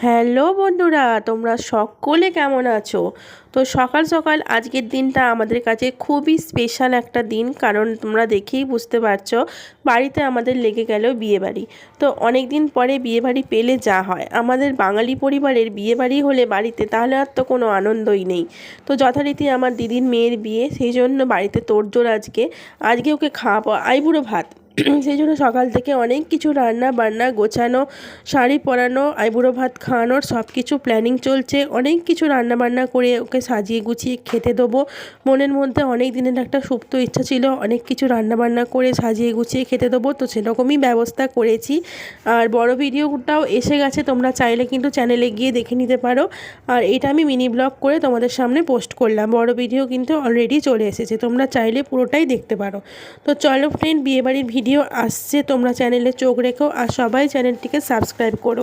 Hello বন্ধুরা, তোমরা সকলে কেমন আছো? তো সকাল সকাল আজকের দিনটা আমাদের কাছে খুবই স্পেশাল একটা দিন, কারণ তোমরা দেখেই বুঝতে পারছো বাড়িতে আমাদের লেগে গেল বিয়েবাড়ি। তো অনেক দিন পরে বিয়েবাড়ি পেলে যা হয়, আমাদের বাঙালি পরিবারের বিয়েবাড়ি হলে বাড়িতে, তাহলে আর তো কোনো আনন্দই নেই। তো যথারীতি আমার দিদির মেয়ের বিয়ে, সেই জন্য বাড়িতে তোড়জোড়। আজকে ওকে খাওয়াবো আইবুড়ো ভাত। সেই জন্য সকাল থেকে অনেক কিছু রান্না বান্না গোছানো, শাড়ি পরানো, আইবুড়ো ভাত খাওয়ানোর সব কিছু প্ল্যানিং চলছে। অনেক কিছু রান্না বান্না করে ওকে সাজিয়ে গুছিয়ে খেতে দেবো। মনের মধ্যে অনেক দিনের একটা সুপ্ত ইচ্ছা ছিল অনেক কিছু রান্না বান্না করে সাজিয়ে গুছিয়ে খেতে দেবো, তো সেরকমই ব্যবস্থা করেছি। আর বড় ভিডিওটাও এসে গেছে, তোমরা চাইলে কিন্তু চ্যানেলে গিয়ে দেখে নিতে পারো। আর এটা আমি মিনি ব্লগ করে তোমাদের সামনে পোস্ট করলাম, বড় ভিডিও কিন্তু অলরেডি চলে এসেছে, তোমরা চাইলে পুরোটাই দেখতে পারো। তো চলো ফ্রেন্ড, বিয়েবাড়ির ভিডিও আসছে, তোমরা চ্যানেলে চোখ রেখো আর সবাই চ্যানেলটিকে সাবস্ক্রাইব করো।